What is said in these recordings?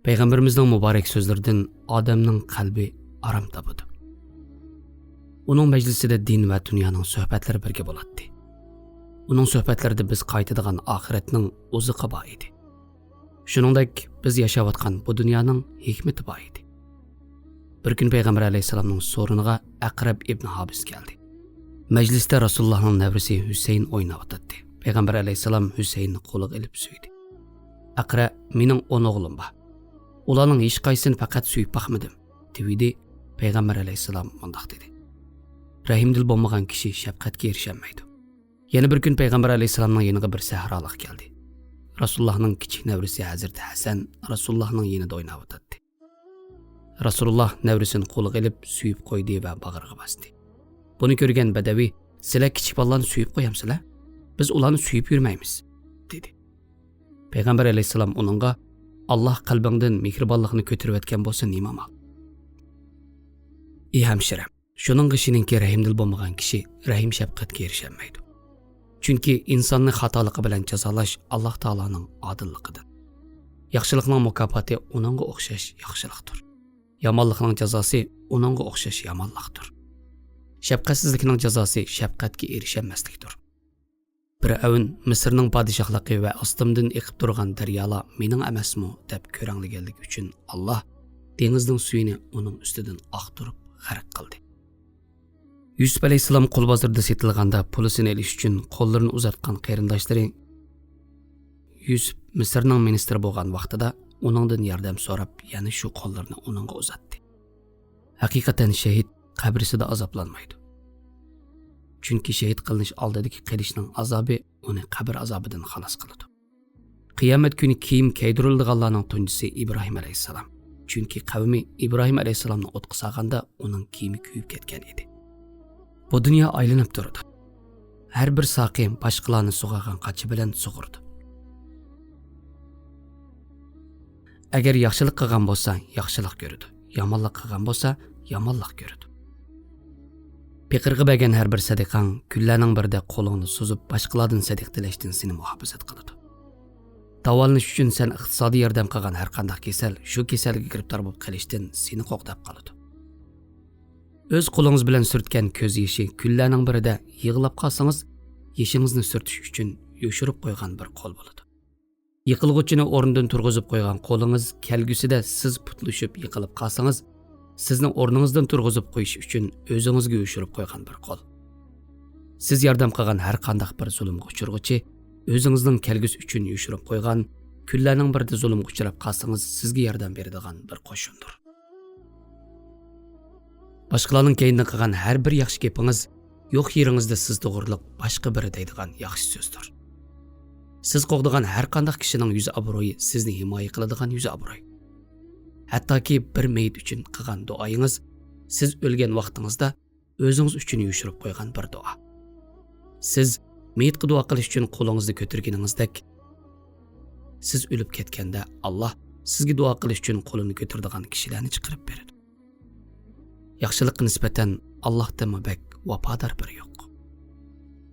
Peygamberimizning mübarek sözlerinden adamning qalbi aram tapıdı. Onun meclisinde din ve dünyanın söhbetleri birge bo'latdi. Onun söhbetlerinde biz qaytadigan ahiretning o'zi qaba edi. Shuningdek, biz yashayotgan bu dunyoning hikmati bor edi. Bir kun Peygamber alayhisalomning so'riniga Aqrab ibn Habis keldi. Mecliste Rasulullah'ın nevrisi Hüseyin oynayotdi. Peygamber alayhisalom Hüseyinni qo'liga ilib suydi. Aqra, mening 10 o'g'lim bor. Ularning hech qaysini faqat suyib baxmadim, dedi. Peygamber alayhisalom mundaq dedi. Rahimdil bo'lmagan kishi shafqatga erisholmaydi. Yana bir kun Peygamber alayhisalomning yeniga bir sahroliq keldi. Rasulullah'ның kichik nevrisi Hazreti Hasan Rasulullah'ның yenida o'ynayotdi. Rasulullah nevrisini qo'liga ilib suyib qo'ydi va bag'riga bosdi. Buni ko'rgan Badaviy, "Sizlar kichik bolalarni suyib qo'yamsizlar? Biz ularni suyib yurmaymiz", dedi. Peygamber alayhisalom uningga, "Alloh qalbingdan mehribonlikni ko'tarib o'tgan bo'lsa, nima mal?" Ey hamshiram, shuning g'ishininki rahimdil bo'lmagan kishi rahim shafqatga erisholmaydi. Chunki insonni xatoligi bilan jazolash Alloh taoloning odilligidir. Yaxshilikning mukofoti uningga o'xshash yaxshilikdir. Yomonlikning jazosi uningga o'xshash yomonlikdir. Shafqatsizlikning jazosi shafqatga erisholmaslikdir. Firavun Misrning podshohligi va ostimdan eqib turgan daryolar mening emasmi deb ko'ranglaganlik uchun Alloh dengizning suyini uning ustidan oqtirib g'arq qildi. Yusuf alayhisalom qul bozorda setilganda pulisini olish uchun qo'llarini uzatgan qarindoshlari Yusuf Misrning ministri bo'lgan vaqtida uningdan yordam so'rab, yana shu qo'llarini uningga uzatdi. Haqiqatan shahid qabrisida azoblanmaydi. Chunki shahid qilinish oldidagi qilishning azobi uni qabr azobidan xalos qiladi. Qiyomat kuni kiyim kiydirilganlarning tunjisi Ibrohim alayhisalom. Chunki qavmi Ibrohim alayhisalomni o'tqa solganda uning kiyimi kuyib ketgan edi. Bu dunyo aylanib turadi. Har bir soqim boshqalarni sug'agan qachi bilan sug'urdi. Agar yaxshilik qilgan bo'lsa, yaxshilik ko'radi. Yomonlik qilgan bo'lsa, yomonlik ko'radi. Piqirga bergan har bir sadiqang kunlarning birida qo'lingni suzib boshqalardan sadiq tilashdan seni muhofazat qiladi. Davolanish uchun sen iqtisodiy yordam qilgan har qanday kasal shu kasalga giribtor bo'lib qolishdan seni qo'g'dab qoladi. O'z qo'lingiz bilan surtgan ko'z yoshi kunlarning birida yig'lab qolsangiz, yeshingizni surtish uchun yoshirib qo'ygan bir qo'l bo'ladi. Yiqilg'uchini o'rnidan turg'izib qo'ygan qo'lingiz kelgusida siz putlashib yiqilib qolsangiz, sizning o'rningizdan turg'izib qo'yish uchun o'zingizga yoshirib qo'ygan bir qo'l. Siz yordam qilgan har qanday bir zulmga uchirg'uchi o'zingizning kelgusi uchun yoshirib qo'ygan kunlarning birida zulmga uchrab qolsangiz, sizga yordam beradigan bir qo'shindir. Boshqalarning keyindan qilgan har bir yaxshi gapingiz yo'q yeringizda siz to'g'riliq boshqa biri deydigan yaxshi so'zdir. Siz qo'g'digan har qanday kishining yuzi obro'yi sizni himoya qiladigan yuzi obro'y. Hattoki bir meyit uchun qilgan duoyingiz siz o'lgan vaqtingizda o'zingiz uchun yoshirib qo'ygan bir duo. Siz meyitga duo qilish uchun qo'lingizni ko'targaningizdek, siz o'lib ketganda Alloh sizga duo qilish uchun qo'lini ko'taradigan kishilarni chiqarib beradi. Yaxshilikqa nisbatan Allohdan mabak vafodor biri yo'q.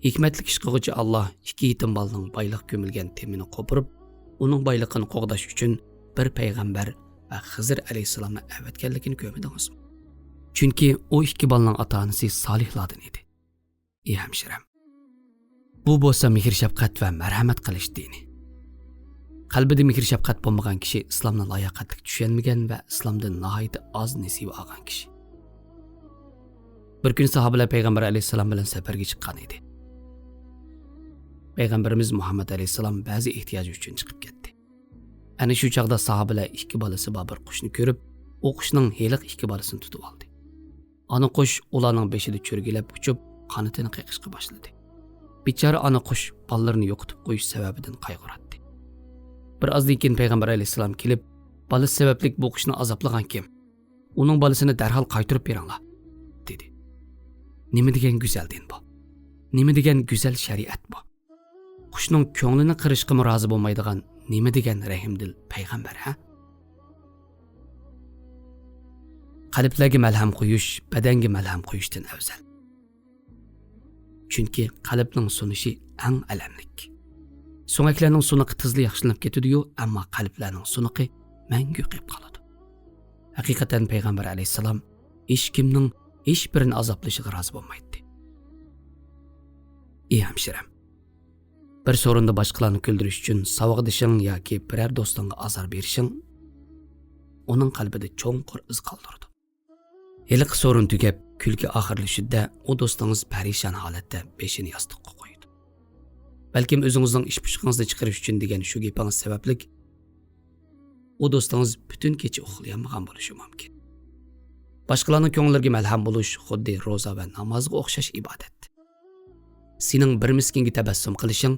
Hikmatli ish qiluvchi Alloh ikki yetim bolaning boyliq ko'milgan temini qo'pirib, uning boyligini qo'g'dash uchun bir payg'ambar va Xizr alayhisalomni avatganligini ko'rdingizmi? Chunki u ikki bolaning ota-onasi solihlardan edi. Ey hamshiram, bu bo'lsa mehr shafqat va marhamat qilish dini. Qalbida mehr shafqat bo'lmagan kishi islomni layoqatli tushunmagan va islomdan nihoyat oz nasiba olgan kishi. Bir kun sahobalar payg'ambar alayhisalom bilan safarga chiqqan edi. Payg'ambarimiz Muhammad alayhisalom ba'zi ehtiyoji uchun chiqib ketdi. Ana shu chaqda sahobalar ikki bolasi bor bir qushni ko'rib, o qushning heliq ikki bolasini tutib oldi. Ana qush ularning beshida cho'rgilab uchib, qanotini qiqishga boshladi. Bichora ana qush bolalarini yo'qotib qo'yish sababidan qayg'uradi. Bir ozdan keyin payg'ambar alayhisalom kelib, bolasi sababli bu qushni azoblagan kim? Uning bolasini darhol qaytarib beringlar, dedi. Nima degan go'zal din bu? Nima degan go'zal shariat bu? Qushning ko'nglini qirishga rozi bo'lmaydigan nima degan rahimdil payg'ambar, ha? Qalblarga malham qo'yish badanga malham qo'yishdan afzal. Chunki qalbning sunishi eng alamlik. So'ngaklarning suniqi tezli yaxshilanib ketadi-yu, ammo qalblarning suniqi mangu qolib qoladi. Haqiqatan payg'ambar alayhissalom hech kimning hech birini azoblashiga rozi bo'lmaydi. Ey hamshiram, bir sorunda boshqalarni kuldirish uchun savog'dishing yoki biror do'stingga azor berishing uning qalbida cho'nqur iz qoldirdi. Heliqi sorun tugab, kulgi oxirlashida u do'stingiz parishon holatda beshini yostiqqa qo'ydi. Balkim o'zingizning ish pushqingizni chiqarish uchun degan shu gapingiz sababli u do'stingiz butun kecha uxlayolmagan bo'lishi mumkin. Boshqalarning ko'nglariga malham bo'lish xuddi roza va namozga o'xshash ibodat. Sening bir miskinga tabassum qilishing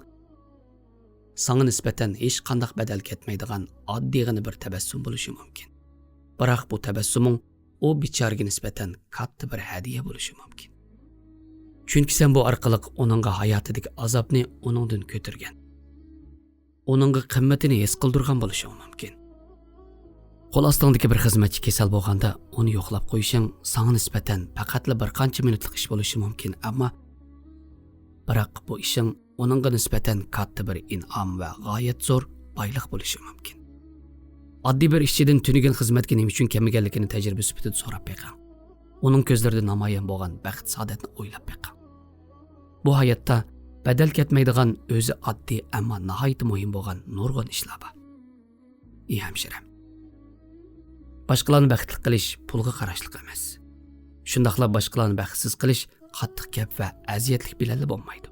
sana nisbatan hech qanday badal ketmaydigan oddiygina bir tabassum bo'lishi mumkin. Biroq bu tabassuming o bichorga nisbatan katta bir hadiya bo'lishi mumkin. Chunki sen bu orqali uningga hayotidagi azobni uningdan ko'targan. Uningga qimmatini his qildirgan bo'lishi mumkin. Qo'l ostidagi bir xizmatchi kasal bo'lganda uni yo'qlab qo'yishing sana nisbatan faqatla bir qancha minutlik ish bo'lishi mumkin, ammo biroq bu ishing uningga nisbatan katta bir in'om va g'oyat zo'r boylik bo'lishi mumkin. Oddiy bir ishchidan tunigan xizmatga nima uchun kelmaganligini tajriba sifatida so'rab beqing. Uning ko'zlarida namoyon bo'lgan baxt saodatni o'ylab beqing. Bu hayotda badal ketmaydigan o'zi oddiy ammo nihoyat muhim bo'lgan nurg'un ishlar bor. Ey hamshiram, boshqalarni baxtli qilish pulga qarashliq emas. Shundaqla boshqalarni baxtsiz qilish qattiq gap va aziyatlik bilan bo'lmaydi.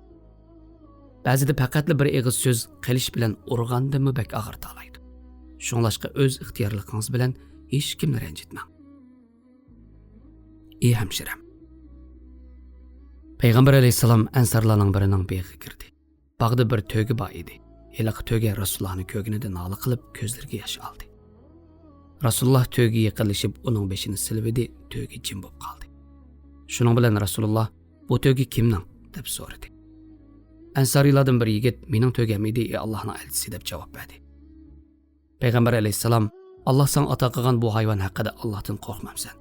Ba'zida faqatla bir eg'iz so'z qilish bilan urg'andimi bak og'irta oladi. Shunlashqa o'z ixtiyorligingiz bilan hech kimni ranjitmang. Ey hamshiram, payg'ambar alayhissalom ansarlarning birining beyiga kirdi. Bog'da bir to'gi bor edi. Heliq to'ga Rasulullohning ko'gnida nola qilib ko'zlariga yosh oldi. Rasululloh to'giga yaqinlashib uning beshini silib edi, to'gi jim bo'lib qoldi. Shuning bilan Rasululloh bu to'gi kimning deb so'radi. Ansarilardan bir yigit mening to'gam edi, ey Allohning elchisi deb javob berdi. Payg'ambar alayhissalom Alloh sen ato qilgan bu hayvon haqida Allohdan qo'rqmamsan.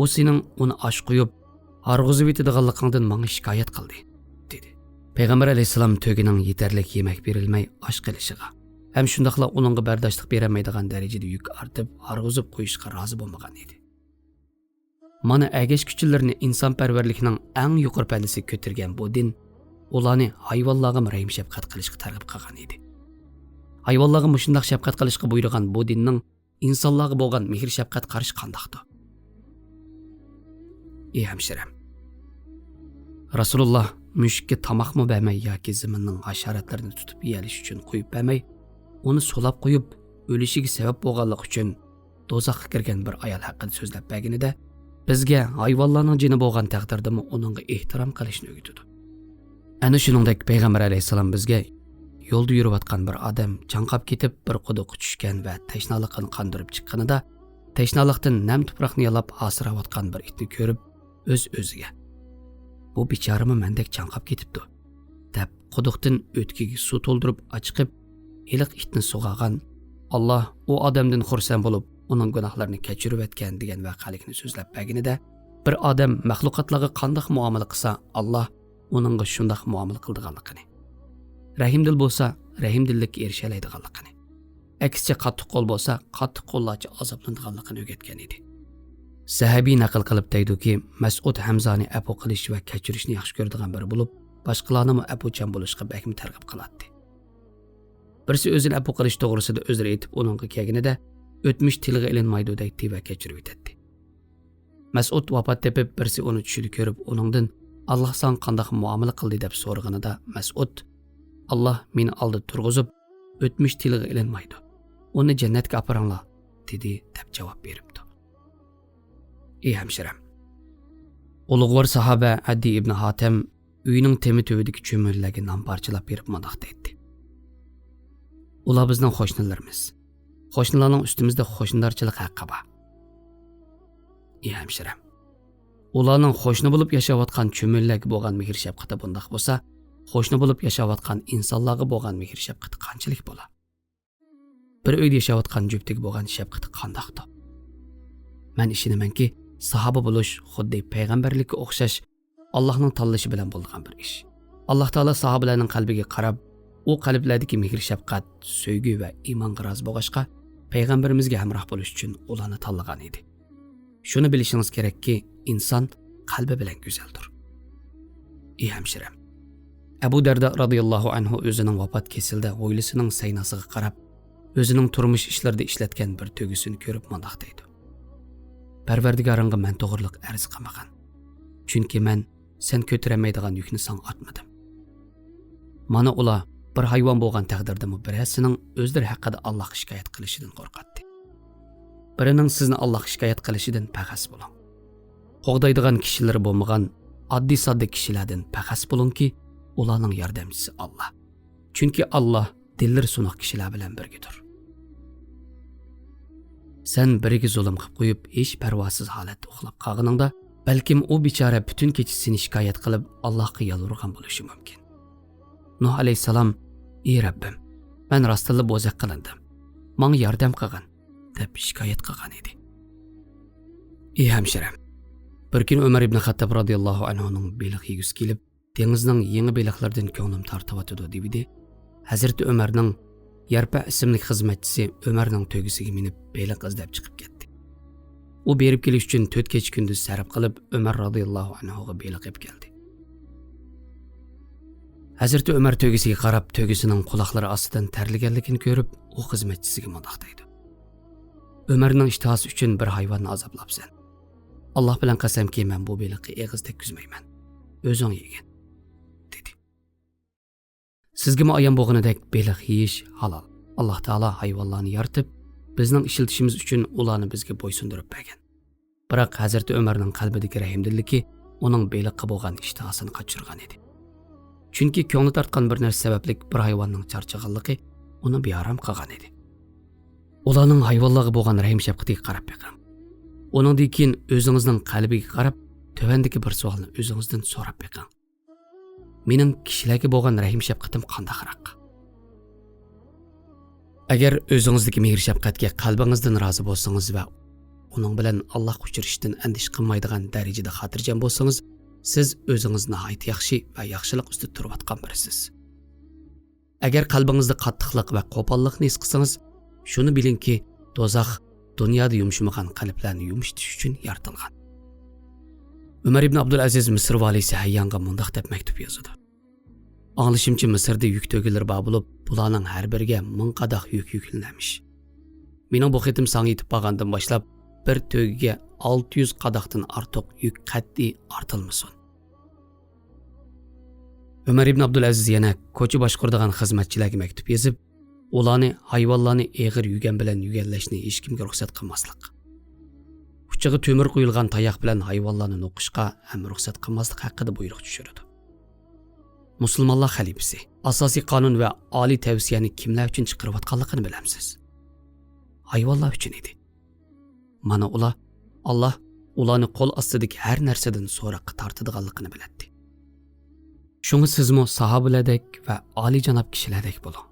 U sening uni osh qo'yib, harg'izib etadiganligingdan menga shikoyat qildi, dedi. Payg'ambar alayhissalom to'gining yetarlik yemak berilmay osh qilishiga ham shundaqla uningga bardoshlik berolmaydigan darajada yuk ortib, harg'izib qo'yishga rozi bo'lmagan edi. Mana agash kuchlarni insonparvarlikning eng yuqori pallasiga ko'targan bu din ularni hayvonlarga rahim shafqat qilishga targ'ib qilgan edi. Hayvonlarga mushundaq shafqat qilishga buyurgan bu dinning insonlarga bo'lgan mehr shafqat qarish qandaqdir? Ey hamshiram, Rasululloh mushukka tomoqmi bermay yoki zaminning hasharotlarini tutib yeyilish uchun qo'yib bermay, uni so'lab qo'yib o'lishiga sabab bo'lganlik uchun do'zaxga kirgan bir ayol haqida so'zlab berganida bizga hayvonlarning jini bo'lgan taqdirdami uningga ehtirom qilishni o'rgatdi. Ana shuningdek payg'ambar alayhissalom bizga yo'lda yurayotgan bir odam chanqab ketib bir quduqqa tushgan va tashnaligini qondirib chiqqanida tashnalikdan nam tuproqni yalab hasirayotgan bir itni ko'rib o'z-o'ziga bu bechorami mendek chanqab ketibdi deb quduqdan o'tkiga suv to'ldirib ochiqib iliq itni sug'agan Alloh u odamdan xursand bo'lib uning gunohlarini kechirib o'tgan degan voqelikni so'zlab berganida bir odam maxluqotlarga qanday muomala qilsa Alloh uningga shunday muomala qildiganligini, rahimdil bo'lsa rahimdillikka erishalaydiganligini, aksicha qattiq qo'l bo'lsa qattiq qo'llarcha azoblanadiganligini o'rgatgan edi. Sahabiy naql qilib deydi-ki, Mas'ud Hamzani afu qilish va kechirishni yaxshi ko'radigan biri bo'lib, boshqalarni afuchan bo'lishga bakmi targ'ib qiladi. Birisi o'zini afu qilish to'g'risida o'zri aytib uningga kelganida o'tmish tilga ilinmaydi deydi va kechirib o'tadi. Mas'ud vafot tepib birisi uni tushida ko'rib uningdan Alloh san qanday muomala qildi deb so'raganida Mas'ud Alloh meni oldi turg'izib o'tmish tilga ilinmaydi. Uni jannatga aparinglar dedi deb javob beribdi. Ey hamshiram, ulug'vor sahoba Addi ibn Hatim uyining temi tövdagi cho'millarga non parchalab berib mundoq dedi. Ular bizning qo'shnilarimiz. Qo'shnilarning ustimizda qo'shnilarchilik haqqi bor. Ey hamshiram, ularning qo'shni bo'lib yashayotgan cho'millarga bo'lgan mehr shafqati bundoq bo'lsa, qo'shni bo'lib yashayotgan insonlarga bo'lgan mehr shafqati qanchalik bo'ladi? Bir uyda yashayotgan juftlik bo'lgan shafqati qandaqdir? Men ishonamanki, sahoba bo'lish xuddi payg'ambarlikka o'xshash Allohning tanlashi bilan bo'lgan bir ish. Alloh taolo sahobalarning qalbiga qarab, u qalblardagi mehr shafqat, sevgi va iymonga rozi bo'lg'achqa, payg'ambarimizga hamroh bo'lish uchun ularni tanlagan edi. Shuni bilishingiz kerakki, inson qalbi bilan go'zaldir. Ey hamshiram, Abu Darda radhiyallohu anhu o'zining vafot kesilda hovlisining saynasiga qarab, o'zining turmush ishlarida ishlatgan bir to'gisini ko'rib mundoq deydi. Parvardigorimga men to'g'riliq arz qilmagan. Chunki men sen ko'taramaydigan yukni sen otmadim. Mana ular bir hayvon bo'lgan taqdirdami birasining o'zlari haqida Allohga shikoyat qilishidan qo'rqatdi. Birining sizni Allohga shikoyat qilishidan paxas bo'ling. Qo'g'daydigan kishilar bo'lmagan oddiy-sodda kishilardan paxas bo'lingki, ularning yordamchisi Alloh. Chunki Alloh dillar sunuq kishilar bilan birgadir. Sen biriga zulm qilib qo'yib, hech parvosiz holatda uxlab qolganingda, balkim u bechora butun kecha seni shikoyat qilib Allohga yalvorgan bo'lishi mumkin. Nuh alayhisalom: "Ey Rabbim, men rostilla bo'zaq qilindim. Menga yordam qilgin", deb shikoyat qilgan edi. Ey hamshiram, bir kun Umar ibn Xattob radhiyallohu anhu ning beliq yegisi kelib, dengizning yangi beliqlardan ko'nglim tortyotdi dedi. Hazrat Umarning Yarpa ismli xizmatchisi Umarning to'gisiga minib beliq izlab chiqib ketdi. U berib kelish uchun 4 kecha kunduz sarf qilib, Umar radhiyallohu anhu ga beliq olib keldi. Hazrat Umar to'gisiga qarab, to'gisining quloqlari ostidan terlaganligini ko'rib, u xizmatchisiga mundoq deydi: "Umarning ishtihasi uchun bir hayvonni azoblabsan. Alloh bilan qasamki, men bu beliqni eg'izda kuzmayman. O'zing yegin", dedi. Sizga ayon bo'lganidek beliq yeyish halol. Alloh taolo hayvonlarni yaratib, bizning ishiltishimiz uchun ularni bizga bo'ysundirib bergan. Biroq Hazrat Umarning qalbidagi rahimdilligi uning beliqqa bo'lgan ishtihasini qochirgan edi. Chunki ko'ngli tortgan bir narsa sababli bir hayvonning charchaganligi uni bearam qilgan edi. Ularning hayvonlarga bo'lgan rahim shafqatiga qarab beqing. Uningdan keyin o'zingizning qalbiga qarab, tövandagi bir savolni o'zingizdan so'rab beqing. Mening kishilarga bo'lgan rahim shafqatim qandaqroq? Agar o'zingizdagi mehr shafqatga qalbingizdan rozi bo'lsangiz va uning bilan Alloh uchrashishdan andish qilmaydigan darajada xotirjam bo'lsangiz, siz o'zingizni nihoyat yaxshi va yaxshilik ustida turayotgan birisiz. Agar qalbingizda qattiqlik va qo'pollikni his qilsangiz, shuni bilingki, do'zax dunyoda yumshamagan qalblarni yumshatish uchun yaratilgan. Umar ibn Abdul Aziz Misr valisi Hayyonga mundoq deb maktub yozdi. Anglashimcha Misrda yuk to'gilar bor bo'lib, bularning har biriga 1000 qadoq yuk yuklanamish. Mening bu xitim sanga yetib qolgandan boshlab bir to'giga 600 qadoqdan ortiq yuk qat'iy ortilmasin. Umar ibn Abdul Aziz yana ko'cha boshqaradigan xizmatchilarga maktub yozib, ularni hayvonlarni eg'ir yugan bilan yugallashni hech kimga ruxsat qilmaslik. Uchiga to'mir qo'yilgan tayoq bilan hayvonlarni o'qishga ham ruxsat qilmaslik haqida buyruq tushirdi. Musulmonlar xalifasi asosiy qonun va oliy tavsiyani kimlar uchun chiqarayotganligini bilamsiz? Hayvonlar uchun edi. Mana ular Alloh ularni qo'l ostidagi har narsadan so'roqqa tortadiganligini biladi. Shunga sizmi sahobalardek va oliy janob kishilardek bo'ling.